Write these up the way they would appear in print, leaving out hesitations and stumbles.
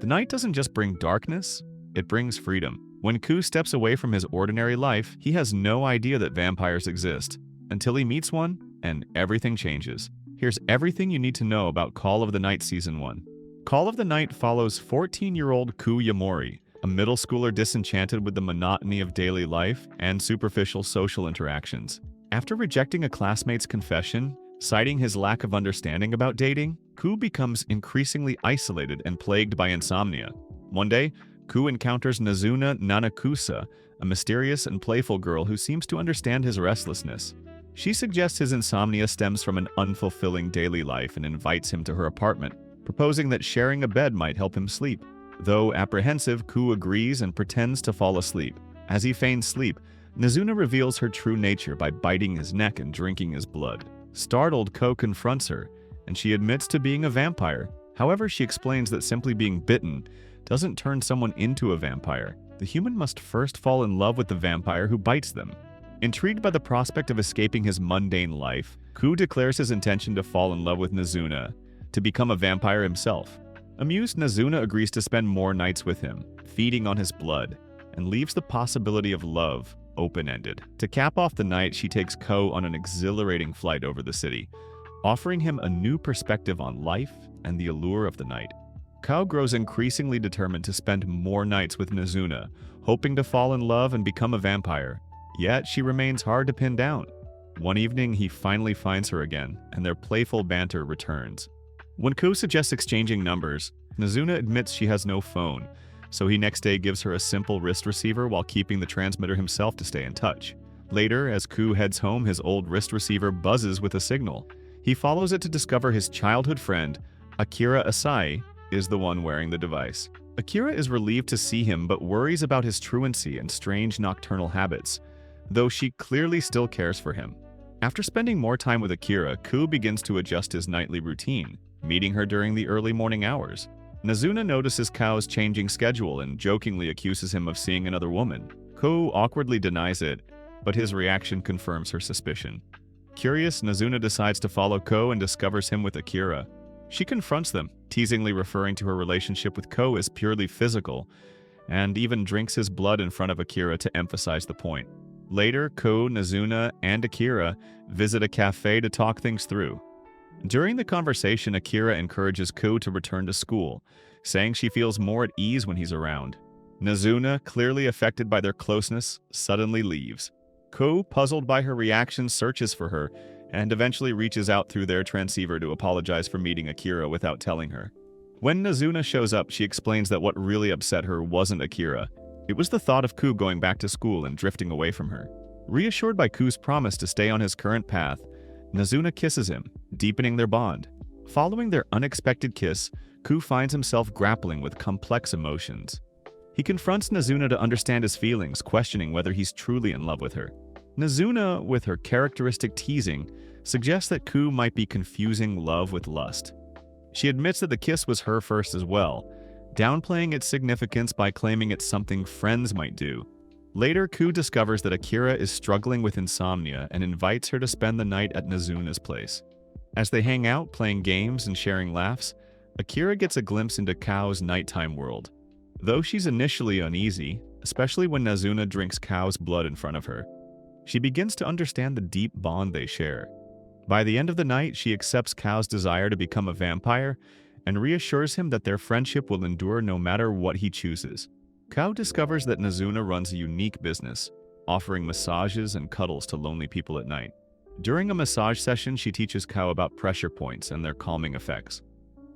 The night doesn't just bring darkness, it brings freedom. When Kou steps away from his ordinary life, he has no idea that vampires exist, until he meets one, and everything changes. Here's everything you need to know about Call of the Night Season 1. Call of the Night follows 14-year-old Kou Yamori, a middle schooler disenchanted with the monotony of daily life and superficial social interactions. After rejecting a classmate's confession, citing his lack of understanding about dating, Kou becomes increasingly isolated and plagued by insomnia. One day, Kou encounters Nazuna Nanakusa, a mysterious and playful girl who seems to understand his restlessness. She suggests his insomnia stems from an unfulfilling daily life and invites him to her apartment, proposing that sharing a bed might help him sleep. Though apprehensive, Kou agrees and pretends to fall asleep. As he feigns sleep, Nazuna reveals her true nature by biting his neck and drinking his blood. Startled, Kou confronts her, and she admits to being a vampire. However, she explains that simply being bitten doesn't turn someone into a vampire. The human must first fall in love with the vampire who bites them. Intrigued by the prospect of escaping his mundane life, Kou declares his intention to fall in love with Nazuna, to become a vampire himself. Amused, Nazuna agrees to spend more nights with him, feeding on his blood, and leaves the possibility of love open-ended. To cap off the night, she takes Kou on an exhilarating flight over the city, offering him a new perspective on life and the allure of the night. Kou grows increasingly determined to spend more nights with Nazuna, hoping to fall in love and become a vampire. Yet she remains hard to pin down. One evening, he finally finds her again, and their playful banter returns. When Kou suggests exchanging numbers, Nazuna admits she has no phone, so he next day gives her a simple wrist receiver while keeping the transmitter himself to stay in touch. Later, as Kou heads home, his old wrist receiver buzzes with a signal. He follows it to discover his childhood friend, Akira Asai, is the one wearing the device. Akira is relieved to see him but worries about his truancy and strange nocturnal habits, though she clearly still cares for him. After spending more time with Akira, Kou begins to adjust his nightly routine, meeting her during the early morning hours. Nazuna notices Kou's changing schedule and jokingly accuses him of seeing another woman. Kou awkwardly denies it, but his reaction confirms her suspicion. Curious, Nazuna decides to follow Kou and discovers him with Akira. She confronts them, teasingly referring to her relationship with Kou as purely physical, and even drinks his blood in front of Akira to emphasize the point. Later, Kou, Nazuna, and Akira visit a cafe to talk things through. During the conversation, Akira encourages Kou to return to school, saying she feels more at ease when he's around. Nazuna, clearly affected by their closeness, suddenly leaves. Kou, puzzled by her reaction, searches for her, and eventually reaches out through their transceiver to apologize for meeting Akira without telling her. When Nazuna shows up, she explains that what really upset her wasn't Akira. It was the thought of Kou going back to school and drifting away from her. Reassured by Kou's promise to stay on his current path, Nazuna kisses him, deepening their bond. Following their unexpected kiss, Kou finds himself grappling with complex emotions. He confronts Nazuna to understand his feelings, questioning whether he's truly in love with her. Nazuna, with her characteristic teasing, suggests that Kou might be confusing love with lust. She admits that the kiss was her first as well, downplaying its significance by claiming it's something friends might do. Later, Kou discovers that Akira is struggling with insomnia and invites her to spend the night at Nazuna's place. As they hang out, playing games and sharing laughs, Akira gets a glimpse into Kou's nighttime world. Though she's initially uneasy, especially when Nazuna drinks Kou's blood in front of her, she begins to understand the deep bond they share. By the end of the night, she accepts Kou's desire to become a vampire and reassures him that their friendship will endure no matter what he chooses. Kou discovers that Nazuna runs a unique business, offering massages and cuddles to lonely people at night. During a massage session, she teaches Kou about pressure points and their calming effects.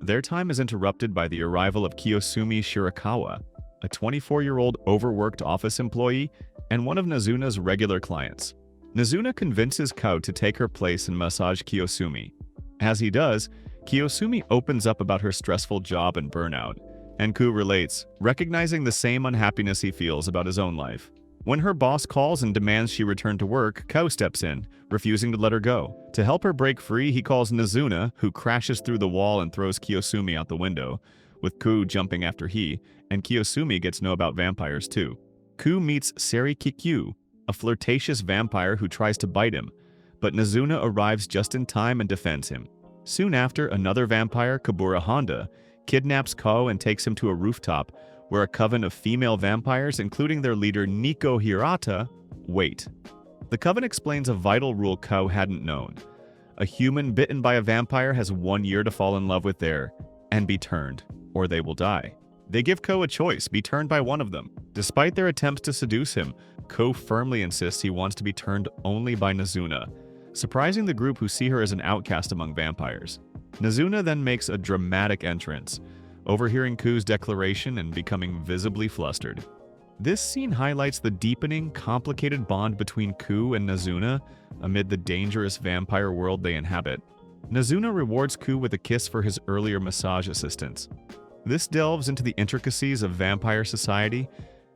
Their time is interrupted by the arrival of Kiyosumi Shirakawa, a 24-year-old overworked office employee and one of Nazuna's regular clients. Nazuna convinces Kou to take her place and massage Kiyosumi. As he does, Kiyosumi opens up about her stressful job and burnout, and Kou relates, recognizing the same unhappiness he feels about his own life. When her boss calls and demands she return to work, Kou steps in, refusing to let her go. To help her break free, he calls Nazuna, who crashes through the wall and throws Kiyosumi out the window, with Kou jumping after and Kiyosumi gets to know about vampires too. Kou meets Seri Kikyu, a flirtatious vampire who tries to bite him, but Nazuna arrives just in time and defends him. Soon after, another vampire, Kabura Honda, kidnaps Ko and takes him to a rooftop where a coven of female vampires, including their leader Nico Hirata, wait. The coven explains a vital rule Ko hadn't known. A human bitten by a vampire has 1 year to fall in love with their and be turned, or they will die. They give Ko a choice, be turned by one of them. Despite their attempts to seduce him, Ko firmly insists he wants to be turned only by Nazuna, surprising the group who see her as an outcast among vampires. Nazuna then makes a dramatic entrance, overhearing Ko's declaration and becoming visibly flustered. This scene highlights the deepening, complicated bond between Ko and Nazuna amid the dangerous vampire world they inhabit. Nazuna rewards Ko with a kiss for his earlier massage assistance. This delves into the intricacies of vampire society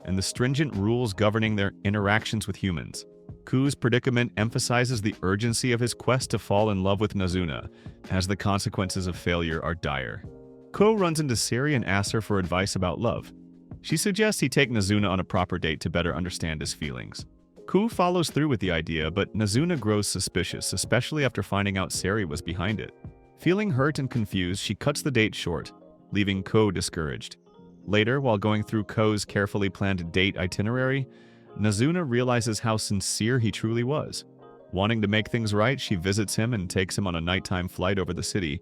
and the stringent rules governing their interactions with humans. Ko's predicament emphasizes the urgency of his quest to fall in love with Nazuna, as the consequences of failure are dire. Ko runs into Siri and asks her for advice about love. She suggests he take Nazuna on a proper date to better understand his feelings. Ko follows through with the idea, but Nazuna grows suspicious, especially after finding out Siri was behind it. Feeling hurt and confused, she cuts the date short, leaving Ko discouraged. Later, while going through Ko's carefully planned date itinerary, Nazuna realizes how sincere he truly was. Wanting to make things right, she visits him and takes him on a nighttime flight over the city.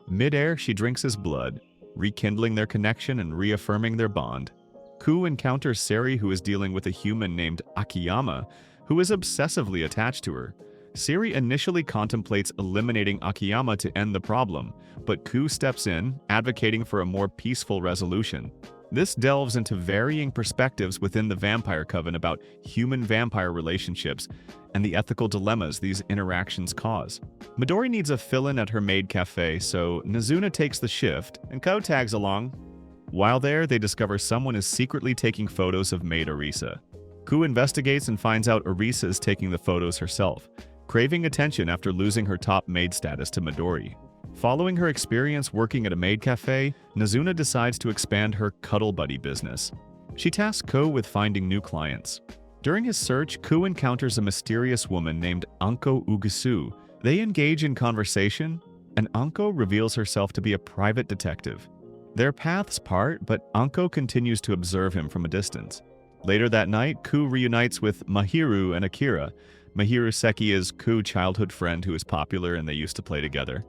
Mid-air, she drinks his blood, rekindling their connection and reaffirming their bond. Ko encounters Seri, who is dealing with a human named Akiyama, who is obsessively attached to her. Seri initially contemplates eliminating Akiyama to end the problem, but Ko steps in, advocating for a more peaceful resolution. This delves into varying perspectives within the Vampire Coven about human-vampire relationships and the ethical dilemmas these interactions cause. Midori needs a fill-in at her maid cafe, so Nazuna takes the shift, and Ko tags along. While there, they discover someone is secretly taking photos of maid Arisa. Ko investigates and finds out Arisa is taking the photos herself, craving attention after losing her top maid status to Midori. Following her experience working at a maid cafe, Nazuna decides to expand her cuddle buddy business. She tasks Ko with finding new clients. During his search, Ko encounters a mysterious woman named Anko Ugusu. They engage in conversation, and Anko reveals herself to be a private detective. Their paths part, but Anko continues to observe him from a distance. Later that night, Ko reunites with Mahiru and Akira. Mahiru Seki is Ko's childhood friend who is popular and they used to play together.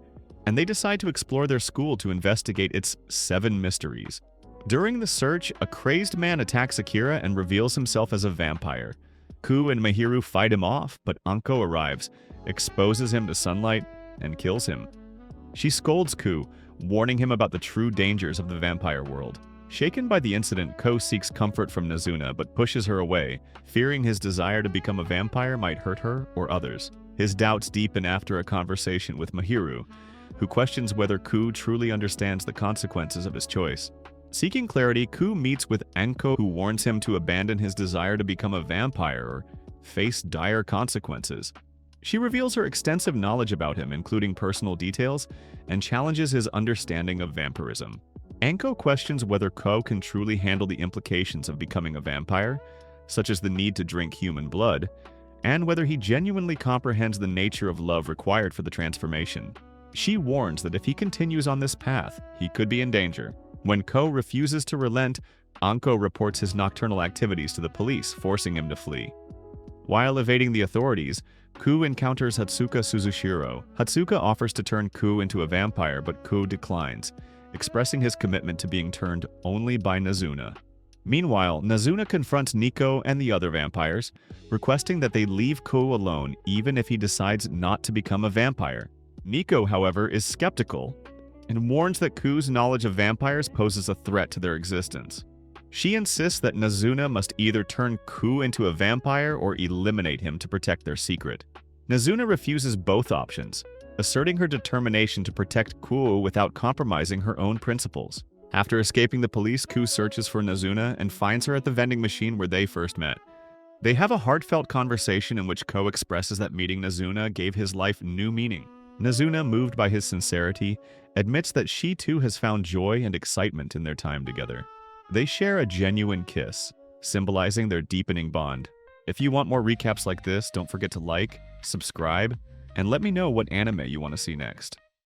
And they decide to explore their school to investigate its 7 mysteries. During the search, a crazed man attacks Akira and reveals himself as a vampire. Ko and Mahiru fight him off, but Anko arrives, exposes him to sunlight, and kills him. She scolds Ko, warning him about the true dangers of the vampire world. Shaken by the incident, Ko seeks comfort from Nazuna but pushes her away, fearing his desire to become a vampire might hurt her or others. His doubts deepen after a conversation with Mahiru, who questions whether Ko truly understands the consequences of his choice. Seeking clarity, Ko meets with Anko, who warns him to abandon his desire to become a vampire or face dire consequences. She reveals her extensive knowledge about him, including personal details, and challenges his understanding of vampirism. Anko questions whether Ko can truly handle the implications of becoming a vampire, such as the need to drink human blood, and whether he genuinely comprehends the nature of love required for the transformation. She warns that if he continues on this path, he could be in danger. When Ko refuses to relent, Anko reports his nocturnal activities to the police, forcing him to flee. While evading the authorities, Ko encounters Hatsuka Suzushiro. Hatsuka offers to turn Ko into a vampire, but Ko declines, expressing his commitment to being turned only by Nazuna. Meanwhile, Nazuna confronts Nico and the other vampires, requesting that they leave Ko alone even if he decides not to become a vampire. Nico, however, is skeptical and warns that Ko's knowledge of vampires poses a threat to their existence. She insists that Nazuna must either turn Ko into a vampire or eliminate him to protect their secret. Nazuna refuses both options, asserting her determination to protect Ko without compromising her own principles. After escaping the police, Ko searches for Nazuna and finds her at the vending machine where they first met. They have a heartfelt conversation in which Ko expresses that meeting Nazuna gave his life new meaning. Nazuna, moved by his sincerity, admits that she too has found joy and excitement in their time together. They share a genuine kiss, symbolizing their deepening bond. If you want more recaps like this, don't forget to like, subscribe, and let me know what anime you want to see next.